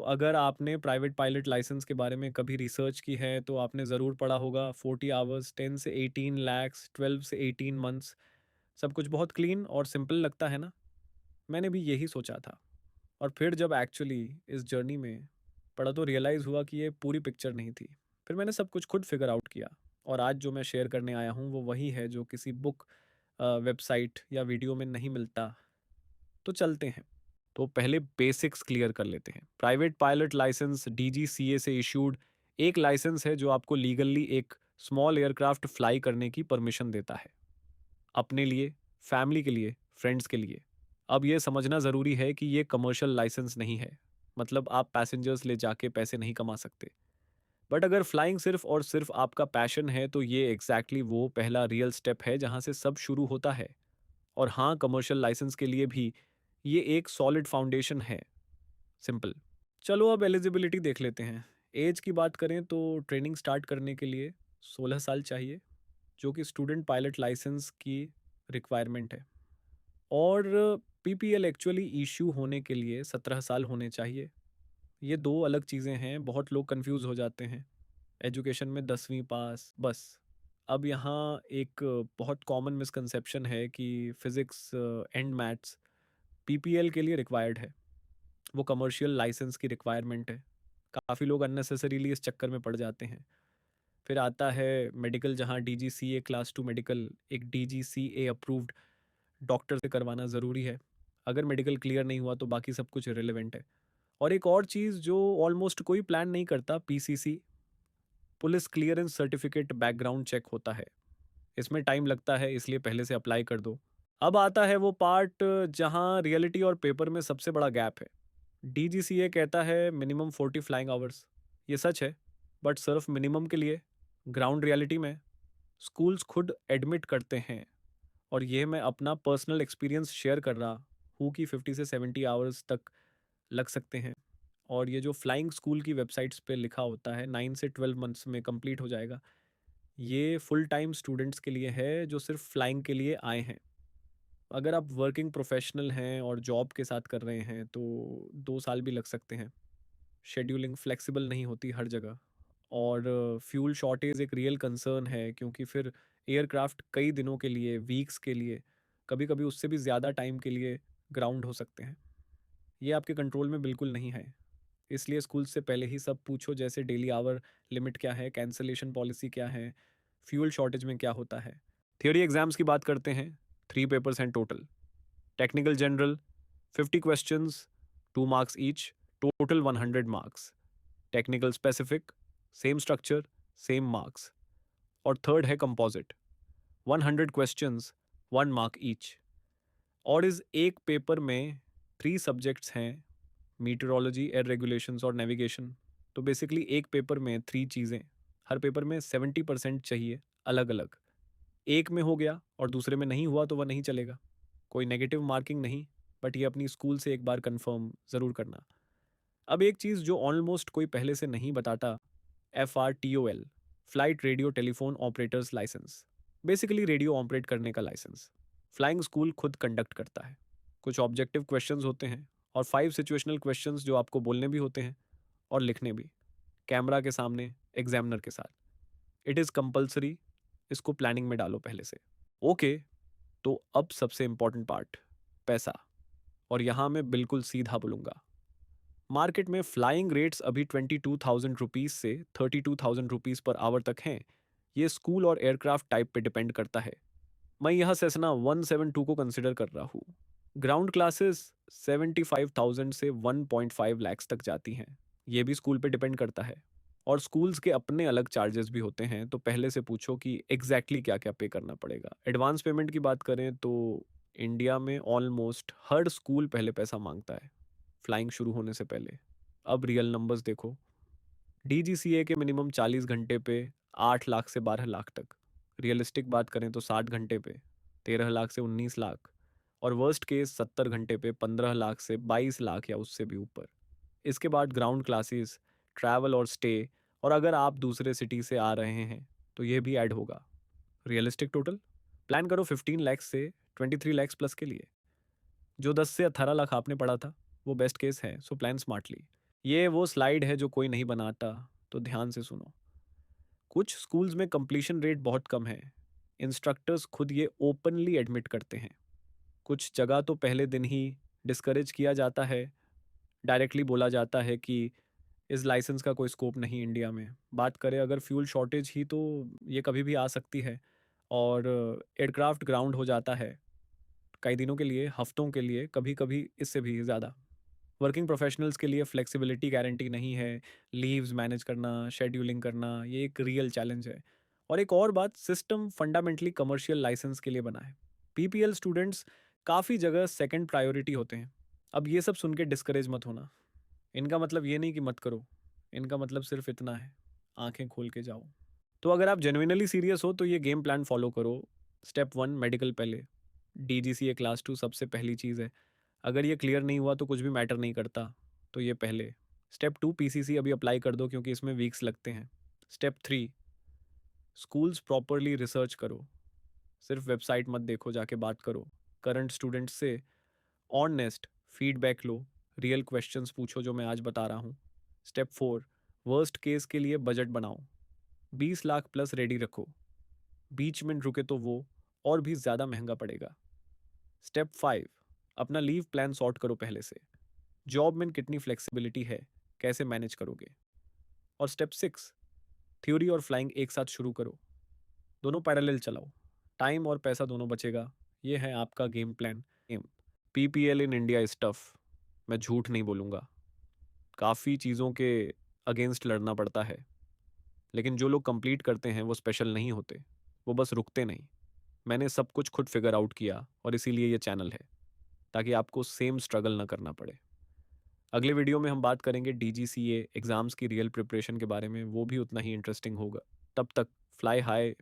अगर आपने private pilot licence के बारे में कभी रिसर्च की है तो आपने ज़रूर पढ़ा होगा 40 आवर्स, 10 से 18 लैक्स, 12 से 18 मंथ्स। सब कुछ बहुत क्लीन और सिंपल लगता है ना? मैंने भी यही सोचा था। और फिर जब एक्चुअली इस जर्नी में पढ़ा तो रियलाइज़ हुआ कि ये पूरी पिक्चर नहीं थी। फिर मैंने सब कुछ खुद फिगर आउट किया और आज जो मैं शेयर करने आया हूँ वो वही है जो किसी बुक, वेबसाइट या वीडियो में नहीं मिलता। तो चलते हैं। तो पहले बेसिक्स क्लियर कर लेते हैं। प्राइवेट पायलट लाइसेंस डीजीसीए से इशूड एक लाइसेंस है जो आपको लीगली एक स्मॉल एयरक्राफ्ट फ्लाई करने की परमिशन देता है। अपने लिए, फैमिली के लिए, फ्रेंड्स के लिए। अब ये समझना ज़रूरी है कि ये कमर्शियल लाइसेंस नहीं है। मतलब आप पैसेंजर्स ले जाके पैसे नहीं कमा सकते। बट अगर फ्लाइंग सिर्फ और सिर्फ आपका पैशन है तो ये एग्जैक्टली वो पहला रियल स्टेप है जहाँ से सब शुरू होता है। और हाँ, कमर्शियल लाइसेंस के लिए भी ये एक सॉलिड फाउंडेशन है। सिंपल। चलो अब एलिजिबिलिटी देख लेते हैं। एज की बात करें तो ट्रेनिंग स्टार्ट करने के लिए 16 साल चाहिए, जो कि स्टूडेंट पायलट लाइसेंस की रिक्वायरमेंट है। और पीपीएल एक्चुअली इशू होने के लिए 17 साल होने चाहिए। ये दो अलग चीज़ें हैं, बहुत लोग कंफ्यूज हो जाते हैं। एजुकेशन में 10वीं पास बस। अब यहाँ एक बहुत कॉमन मिसकंसेप्शन है कि फिज़िक्स एंड मैथ्स पीपीएल के लिए रिक्वायर्ड है। वो कमर्शियल लाइसेंस की रिक्वायरमेंट है। काफ़ी लोग अननेसेसरीली इस चक्कर में पड़ जाते हैं। फिर आता है मेडिकल, जहाँ डीजीसीए क्लास 2 मेडिकल एक डीजीसीए अप्रूव्ड डॉक्टर से करवाना ज़रूरी है। अगर मेडिकल क्लियर नहीं हुआ तो बाकी सब कुछ रिलेवेंट है। और एक और चीज़ जो ऑलमोस्ट कोई प्लान नहीं करता, PCC, police clearance certificate background check होता है। इसमें टाइम लगता है, इसलिए पहले से अप्लाई कर दो। अब आता है वो पार्ट जहाँ रियलिटी और पेपर में सबसे बड़ा गैप है। डीजीसीए कहता है मिनिमम 40 फ्लाइंग आवर्स। ये सच है, बट सिर्फ मिनिमम के लिए। ग्राउंड रियलिटी में स्कूल्स खुद एडमिट करते हैं, और ये मैं अपना पर्सनल एक्सपीरियंस शेयर कर रहा हूँ कि 50 से 70 आवर्स तक लग सकते हैं। और ये जो फ्लाइंग स्कूल की वेबसाइट्स पे लिखा होता है 9 से 12 मंथ्स में कंप्लीट हो जाएगा, ये फुल टाइम स्टूडेंट्स के लिए है जो सिर्फ फ्लाइंग के लिए आए हैं। अगर आप वर्किंग प्रोफेशनल हैं और जॉब के साथ कर रहे हैं तो 2 साल भी लग सकते हैं। शेड्यूलिंग फ्लेक्सिबल नहीं होती हर जगह। और फ्यूल शॉर्टेज एक रियल कंसर्न है, क्योंकि फिर एयरक्राफ्ट कई दिनों के लिए, वीक्स के लिए, कभी कभी उससे भी ज़्यादा टाइम के लिए ग्राउंड हो सकते हैं। ये आपके कंट्रोल में बिल्कुल नहीं है। इसलिए स्कूल से पहले ही सब पूछो, जैसे डेली आवर लिमिट क्या है, कैंसलेशन पॉलिसी क्या है, फ्यूल शॉर्टेज में क्या होता है। थियोरी एग्जाम्स की बात करते हैं। 3 पेपर्स हैं total. Technical general 50 questions, 2 marks each, total 100 marks. Technical specific, same structure, same marks. और थर्ड है कंपोजिट, 100 क्वेश्चंस, 1 मार्क ईच। और इस एक पेपर में 3 सब्जेक्ट्स हैं, मीटरोलॉजी, एयर रेगुलेशंस और नेविगेशन। तो बेसिकली एक पेपर में 3 चीज़ें। हर पेपर में 70% चाहिए, अलग अलग। एक में हो गया और दूसरे में नहीं हुआ तो वह नहीं चलेगा। कोई नेगेटिव मार्किंग नहीं, बट ये अपनी स्कूल से एक बार कंफर्म ज़रूर करना। अब एक चीज़ जो ऑलमोस्ट कोई पहले से नहीं बताता, FRTOL, flight radio telephone operators licence. Basically radio operate करने का लाइसेंस फ्लाइंग स्कूल खुद कंडक्ट करता है। कुछ ऑब्जेक्टिव क्वेश्चंस होते हैं और 5 सिचुएशनल क्वेश्चंस जो आपको बोलने भी होते हैं और लिखने भी, कैमरा के सामने, एग्जामिनर के साथ। It is compulsory. इसको प्लानिंग में डालो पहले से। ओके, तो अब सबसे इंपॉर्टेंट पार्ट, पैसा। और यहाँ मैं बिल्कुल सीधा बोलूँगा। मार्केट में फ्लाइंग रेट्स अभी 22,000 रुपीज़ से 32,000 रुपीज़ पर आवर तक हैं। ये स्कूल और एयरक्राफ्ट टाइप पे डिपेंड करता है। मैं यहाँ सेसना 172 को कंसिडर कर रहा हूँ। ग्राउंड क्लासेस 75,000 से 1.5 लैक्स तक जाती हैं। ये भी स्कूल पे डिपेंड करता है। और स्कूल्स के अपने अलग चार्जेस भी होते हैं, तो पहले से पूछो कि एग्जैक्टली क्या क्या पे करना पड़ेगा। एडवांस पेमेंट की बात करें तो इंडिया में ऑलमोस्ट हर स्कूल पहले पैसा मांगता है फ्लाइंग शुरू होने से पहले। अब रियल नंबर्स देखो। डीजीसीए के मिनिमम 40 घंटे पे 8 लाख से 12 लाख तक। रियलिस्टिक बात करें तो 60 घंटे पे 13 लाख से 19 लाख। और वर्स्ट केस 70 घंटे पे 15 लाख से 22 लाख या उससे भी ऊपर। इसके बाद ग्राउंड क्लासेस, ट्रैवल और स्टे, और अगर आप दूसरे सिटी से आ रहे हैं तो ये भी ऐड होगा। रियलिस्टिक टोटल प्लान करो 15 लैक्स से 23 लैक्स प्लस के लिए। जो 10 से 18 लाख आपने पढ़ा था वो बेस्ट केस है, सो प्लान स्मार्टली। ये वो स्लाइड है जो कोई नहीं बनाता, तो ध्यान से सुनो। कुछ स्कूल्स में कंप्लीशन रेट बहुत कम है। इंस्ट्रक्टर्स खुद ये ओपनली एडमिट करते हैं। कुछ जगह तो पहले दिन ही डिस्करेज किया जाता है, डायरेक्टली बोला जाता है कि इस लाइसेंस का कोई स्कोप नहीं इंडिया में। बात करें अगर फ्यूल शॉर्टेज ही, तो ये कभी भी आ सकती है। और एयरक्राफ्ट ग्राउंड हो जाता है कई दिनों के लिए, हफ्तों के लिए, कभी कभी इससे भी ज़्यादा। वर्किंग प्रोफेशनल्स के लिए फ्लेक्सिबिलिटी गारंटी नहीं है। लीव्स मैनेज करना, शेड्यूलिंग करना, ये एक रियल चैलेंज है। और एक और बात, सिस्टम फंडामेंटली कमर्शियल लाइसेंस के लिए बना है। पीपीएल स्टूडेंट्स काफ़ी जगह सेकंड प्रायोरिटी होते हैं। अब ये सब सुन के डिस्करेज मत होना। इनका मतलब ये नहीं कि मत करो, इनका मतलब सिर्फ इतना है, आंखें खोल के जाओ। तो अगर आप जेन्युइनली सीरियस हो तो ये गेम प्लान फॉलो करो। स्टेप 1, मेडिकल पहले। डीजीसीए क्लास 2 सबसे पहली चीज़ है। अगर ये क्लियर नहीं हुआ तो कुछ भी मैटर नहीं करता, तो ये पहले। स्टेप 2, पीसीसी अभी अप्लाई कर दो क्योंकि इसमें वीक्स लगते हैं। स्टेप 3, स्कूल्स प्रॉपरली रिसर्च करो। सिर्फ वेबसाइट मत देखो, जाके बात करो करंट स्टूडेंट्स से। ऑनेस्ट फीडबैक लो, रियल क्वेश्चंस पूछो जो मैं आज बता रहा हूँ। स्टेप 4, वर्स्ट केस के लिए बजट बनाओ। 20 लाख प्लस रेडी रखो, बीच में रुके तो वो और भी ज़्यादा महंगा पड़ेगा। स्टेप 5, अपना लीव प्लान सॉर्ट करो पहले से। जॉब में कितनी फ्लेक्सिबिलिटी है, कैसे मैनेज करोगे। और स्टेप 6, थ्योरी और फ्लाइंग एक साथ शुरू करो, दोनों पैरेलल चलाओ। टाइम और पैसा दोनों बचेगा। ये है आपका game plan. M PPL in India is tough, मैं झूठ नहीं बोलूँगा। काफ़ी चीज़ों के अगेंस्ट लड़ना पड़ता है, लेकिन जो लोग कंप्लीट करते हैं वो स्पेशल नहीं होते, वो बस रुकते नहीं। मैंने सब कुछ खुद फिगर आउट किया और इसीलिए ये चैनल है, ताकि आपको सेम स्ट्रगल ना करना पड़े। अगले वीडियो में हम बात करेंगे डीजीसीए एग्ज़ाम्स की रियल प्रिपरेशन के बारे में, वो भी उतना ही इंटरेस्टिंग होगा। तब तक फ्लाई हाई,